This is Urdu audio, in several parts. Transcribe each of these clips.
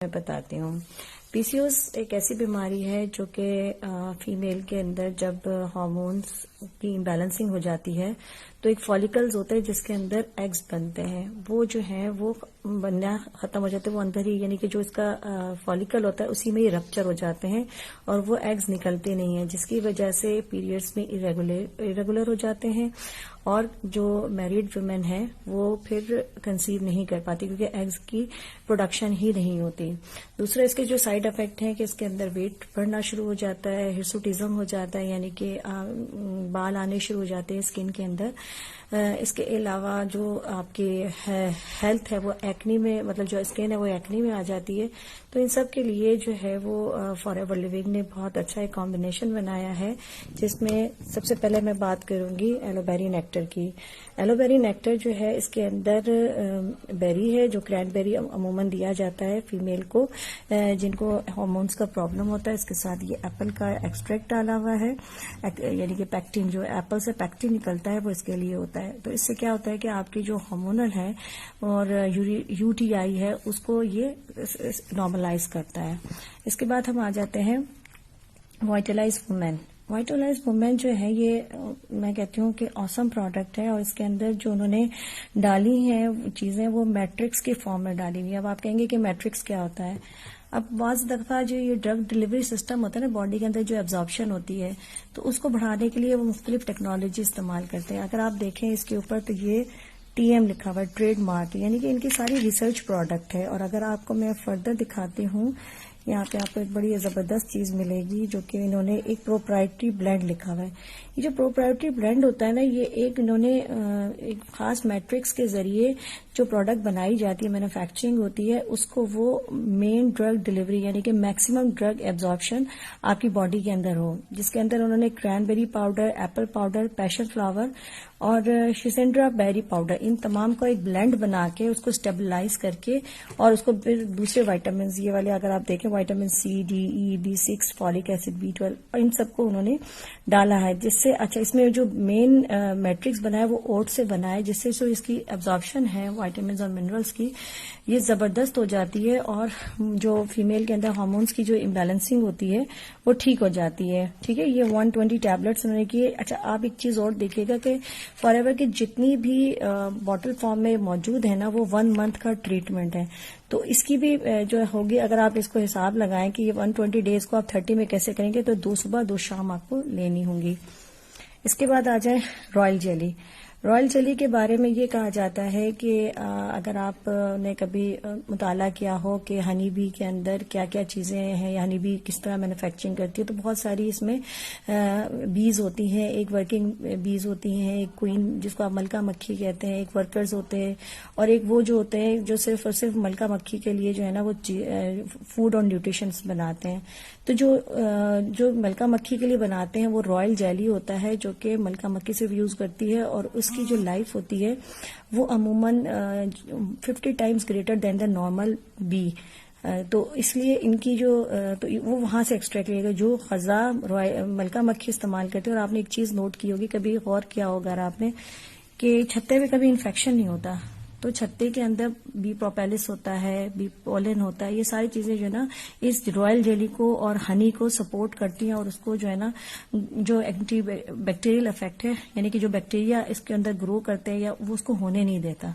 میں بتاتی ہوں. پی سی اوز ایک ایسی بیماری ہے جو کہ فیمیل کے اندر جب ہارمونز کی امبیلنسنگ ہو جاتی ہے تو ایک فالیکلز ہوتے ہیں جس کے اندر ایگز بنتے ہیں. وہ جو ہیں وہ بننا ختم ہو جاتے ہیں, وہ اندر ہی یعنی کہ جو اس کا فالیکل ہوتا ہے اسی میں ہی رپچر ہو جاتے ہیں اور وہ ایگز نکلتے نہیں ہیں, جس کی وجہ سے پیریڈز میں irregular ہو جاتے ہیں اور جو میریڈ ویمن ہیں وہ پھر کنسیو نہیں کر پاتی کیونکہ ایگز کی پروڈکشن ہی نہیں ہوتی. دوسرا اس کے جو سائیڈ افیکٹ ہیں کہ اس کے اندر ویٹ بڑھنا شروع ہو جاتا ہے, ہرسوٹزم ہو جاتا ہے یعنی کہ بال آنے شروع ہو جاتے ہیں اسکن کے اندر. اس کے علاوہ جو آپ کی ہیلتھ ہے وہ ایکنی میں, مطلب جو اسکن ہے وہ ایکنی میں آ جاتی ہے. تو ان سب کے لیے جو ہے وہ فار ایور لیونگ نے بہت اچھا ایک کمبینیشن بنایا ہے جس میں سب سے پہلے میں بات کروں گی ایلو بیری نیکٹر کی. ایلو بیری نیکٹر جو ہے اس کے اندر بیری ہے جو کرین بیری عموماً دیا جاتا ہے فیمیل کو جن کو ہارمونز کا پرابلم ہوتا ہے. اس کے ساتھ یہ ایپل کا ایکسٹریکٹ ڈالا ہوا ہے یعنی کہ پیکٹین, جو ایپل سے پیکٹین نکلتا ہے وہ اس کے لیے ہوتا ہے. تو اس سے کیا ہوتا ہے کہ آپ کی جو ہارمونل ہے اور یو ٹی آئی ہے اس کو یہ نارملائز کرتا ہے. اس کے بعد ہم آ جاتے ہیں وائٹلائز وومین. وائٹلائز وومین جو ہے یہ میں کہتی ہوں کہ آسم پروڈکٹ ہے اور اس کے اندر جو انہوں نے ڈالی ہیں چیزیں وہ میٹرکس کے فارم میں ڈالی ہوئی. اب آپ کہیں گے کہ میٹرکس کیا ہوتا ہے. اب بعض دفعہ جو یہ ڈرگ ڈلیوری سسٹم ہوتا ہے نا باڈی کے اندر جو ایبزارپشن ہوتی ہے تو اس کو بڑھانے کے لیے وہ مختلف ٹیکنالوجی استعمال کرتے ہیں. اگر آپ دیکھیں اس کے اوپر تو یہ ٹی ایم لکھا ہوا ہے, ٹریڈ مارک, یعنی کہ ان کی ساری ریسرچ پروڈکٹ ہے. اور اگر آپ کو میں فردر دکھاتی ہوں یہاں پہ آپ کو ایک بڑی زبردست چیز ملے گی جو کہ انہوں نے ایک پروپرائٹری بلینڈ لکھا ہوا ہے. یہ جو پروپرائٹری بلینڈ ہوتا ہے نا یہ ایک انہوں نے ایک خاص میٹرکس کے ذریعے جو پروڈکٹ بنائی جاتی ہے مینوفیکچرنگ ہوتی ہے اس کو وہ مین ڈرگ ڈلیوری یعنی کہ میکسیمم ڈرگ ایبزارپشن آپ کی باڈی کے اندر ہو, جس کے اندر انہوں نے کرین بیری پاؤڈر, ایپل پاؤڈر, پیشن فلاور اور شیسنڈرا بیری پاؤڈر ان تمام کو ایک بلینڈ بنا کے اس کو اسٹیبلائز کر کے اور اس کو پھر دوسرے وائٹامنز یہ والے اگر آپ دیکھیں وائٹامن سی, ڈی, ای, B6, فولک ایسڈ, B12 اور ان سب کو انہوں نے ڈالا ہے جس سے اچھا اس میں جو مین میٹرکس بنا ہے وہ اوٹ سے بنا ہے جس سے جو اس کی ایبزارپشن ہے وائٹامنز اور منرلز کی یہ زبردست ہو جاتی ہے اور جو فیمیل کے اندر ہارمونز کی جو امبیلنسنگ ہوتی ہے وہ ٹھیک ہو جاتی ہے. ٹھیک ہے, یہ 120 ٹیبلٹس انہوں نے کیے. اچھا آپ ایک چیز اور دیکھیے گا کہ فار ایور کی جتنی بھی باٹل فارم میں موجود ہے نا وہ 1 منتھ کا ٹریٹمنٹ ہے. تو اس کی بھی جو ہوگی اگر آپ اس کو حساب لگائیں کہ یہ 120 ڈیز کو آپ 30 میں کیسے کریں گے تو 2 صبح 2 شام آپ کو لینی ہوں گی. اس کے بعد آ جائیں رائل جیلی. رائل جیلی کے بارے میں یہ کہا جاتا ہے کہ اگر آپ نے کبھی مطالعہ کیا ہو کہ ہنی بی کے اندر کیا کیا چیزیں ہیں یا ہنی بی کس طرح مینوفیکچرنگ کرتی ہے تو بہت ساری اس میں بیز ہوتی ہیں. ایک ورکنگ بیز ہوتی ہیں, ایک کوئین جس کو آپ ملکہ مکھی کہتے ہیں, ایک ورکرز ہوتے ہیں اور ایک وہ جو ہوتے ہیں جو صرف اور صرف ملکہ مکھی کے لیے جو ہے نا وہ فوڈ اور نیوٹریشنس بناتے ہیں. تو جو ملکہ مکھی کے لیے بناتے ہیں وہ رائل جیلی ہوتا ہے جو کہ ملکہ مکھی صرف یوز کرتی ہے اور اس کی جو لائف ہوتی ہے وہ عموماً 50 times greater than the normal be. تو اس لیے ان کی جو تو وہ وہاں سے ایکسٹریکٹ لے گا جو خزاں ملکہ مکھی استعمال کرتے ہیں. اور آپ نے ایک چیز نوٹ کی ہوگی, کبھی غور کیا ہوگا آپ نے کہ چھتے میں کبھی انفیکشن نہیں ہوتا. تو چھتے کے اندر بی پروپیلس ہوتا ہے, بی پولن ہوتا ہے, یہ ساری چیزیں جو ہے نا اس رائل جیلی کو اور ہنی کو سپورٹ کرتی ہیں اور اس کو جو ہے نا جو اینٹی بیکٹیریل افیکٹ ہے یعنی کہ جو بیکٹیریا اس کے اندر گرو کرتے ہیں یا وہ اس کو ہونے نہیں دیتا.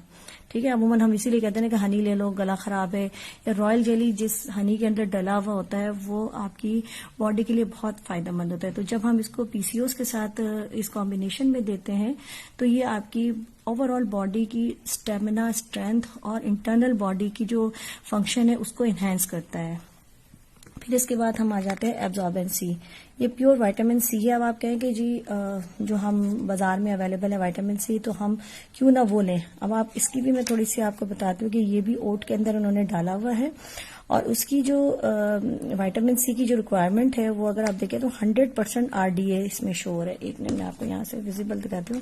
ٹھیک ہے, عموماً ہم اسی لیے کہتے ہیں کہ ہنی لے لو گلا خراب ہے, یا رائل جیلی جس ہنی کے اندر ڈلا ہوا ہوتا ہے وہ آپ کی باڈی کے لیے بہت فائدہ مند ہوتا ہے. تو جب ہم اس کو پی سی اوز کے ساتھ اس کمبینیشن میں دیتے ہیں تو یہ آپ کی اوور آل باڈی کی اسٹیمنا, اسٹرینتھ اور انٹرنل باڈی کی جو فنکشن ہے اس کو انہینس کرتا ہے. پھر اس کے بعد ہم آ جاتے ہیں ایبزاربنسی. یہ پیور وائٹامن سی ہے. اب آپ کہیں کہ جی جو ہم بازار میں اویلیبل ہے وائٹامن سی تو ہم کیوں نہ وہ لیں. اب آپ اس کی بھی میں تھوڑی سی آپ کو بتاتی ہوں کہ یہ بھی اوٹ کے اندر انہوں نے ڈالا ہوا ہے اور اس کی جو وائٹامن سی کی جو ریکوائرمنٹ ہے وہ اگر آپ دیکھیں تو 100% RDA اس میں شو ہو رہا ہے. ایک منٹ میں آپ کو یہاں سے ویزیبل دکھاتی ہوں.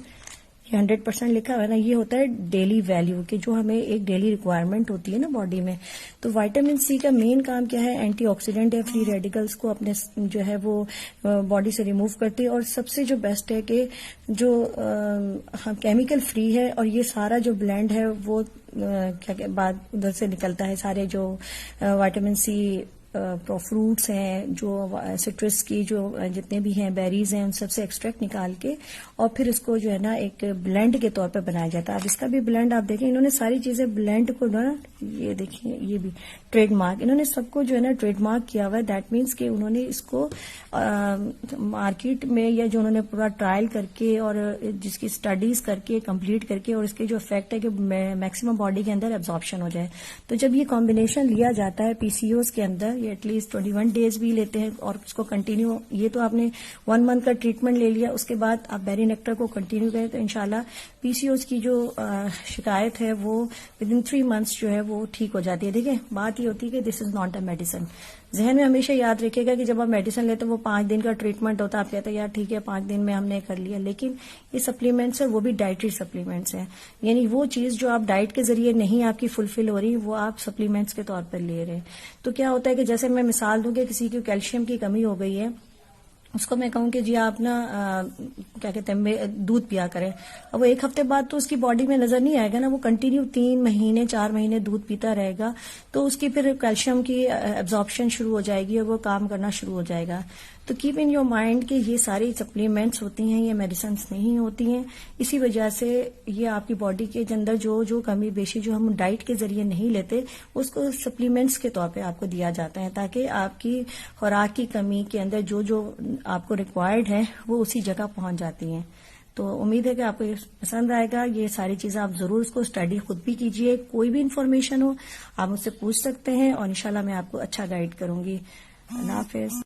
یہ 100% لکھا ہوا ہے نا، یہ ہوتا ہے ڈیلی ویلیو کہ جو ہمیں ایک ڈیلی ریکوائرمنٹ ہوتی ہے نا باڈی میں. تو وائٹامن سی کا مین کام کیا ہے؟ اینٹی آکسیڈنٹ ہے، فری ریڈیکلز کو اپنے جو ہے وہ باڈی سے ریموو کرتی ہے، اور سب سے جو بیسٹ ہے کہ جو کیمیکل فری ہے، اور یہ سارا جو بلینڈ ہے وہ کیا بعد ادھر سے نکلتا ہے، سارے جو وائٹامن سی فروٹس ہیں، جو سٹرس کی جو جتنے بھی ہیں بیریز ہیں، ان سب سے ایکسٹریکٹ نکال کے اور پھر اس کو جو ہے نا ایک بلینڈ کے طور پہ بنایا جاتا ہے. اب اس کا بھی بلینڈ آپ دیکھیں، انہوں نے ساری چیزیں بلینڈ کو نا، یہ دیکھیں یہ بھی ٹریڈ مارک، انہوں نے سب کو جو ہے نا ٹریڈ مارک کیا ہوا ہے. دیٹ مینس کہ انہوں نے اس کو مارکیٹ میں یا جو انہوں نے پورا ٹرائل کر کے اور جس کی اسٹڈیز کر کے کمپلیٹ کر کے، اور اس کے جو افیکٹ ہے کہ میکسیمم باڈی کے اندر ایبزارپشن ہو جائے. تو جب یہ کمبینیشن لیا جاتا ہے پی سی اوز کے اندر، یہ ایٹ لیسٹ 21 ڈیز بھی لیتے ہیں اور اس کو کنٹینیو، یہ تو آپ نے 1 منتھ کا ٹریٹمنٹ لے لیا، اس کے بعد آپ بیری نیکٹر کو کنٹینیو کریں تو انشاءاللہ پی سی اوز کی جو شکایت ہے وہ ودن 3 منتھس جو ہے وہ ٹھیک ہو جاتی ہے. دیکھیں بات یہ ہوتی ہے کہ دس از ناٹ اے میڈیسن. ذہن میں ہمیشہ یاد رکھے گا کہ جب آپ میڈیسن لیتے وہ 5 دن کا ٹریٹمنٹ ہوتا ہے، آپ کہتے ہیں یار ٹھیک ہے 5 دن میں ہم نے کر لیا، لیکن یہ سپلیمنٹس ہے، وہ بھی ڈائٹری سپلیمنٹس ہیں. یعنی وہ چیز جو آپ ڈائٹ کے ذریعے نہیں آپ کی فلفل ہو رہی، وہ آپ سپلیمنٹس کے طور پر لے رہے ہیں. تو کیا ہوتا ہے کہ جیسے میں مثال دوں کہ کسی کی کیلشیم کی کمی ہو گئی ہے، اس کو میں کہوں کہ جی آپ نا کیا کہتے ہیں دودھ پیا کریں، اب وہ 1 ہفتے بعد تو اس کی باڈی میں نظر نہیں آئے گا نا، وہ کنٹینیو 3 مہینے 4 مہینے دودھ پیتا رہے گا تو اس کی پھر کیلشیم کی ایبزارپشن شروع ہو جائے گی اور وہ کام کرنا شروع ہو جائے گا. تو کیپ ان یور مائنڈ کہ یہ ساری سپلیمنٹس ہوتی ہیں، یہ میڈیسنس نہیں ہوتی ہیں. اسی وجہ سے یہ آپ کی باڈی کے اندر جو کمی بیشی جو ہم ڈائٹ کے ذریعے نہیں لیتے، اس کو سپلیمنٹس کے طور پہ آپ کو دیا جاتا ہے تاکہ آپ کی خوراک کی کمی کے اندر جو آپ کو ریکوائرڈ ہے وہ اسی جگہ پہنچ جاتی ہیں. تو امید ہے کہ آپ کو یہ پسند آئے گا. یہ ساری چیزیں آپ ضرور اس کو اسٹڈی خود بھی کیجئے. کوئی بھی انفارمیشن ہو آپ مجھ سے پوچھ سکتے ہیں اور انشاءاللہ میں آپ کو اچھا گائیڈ کروں گی. اللہ حافظ.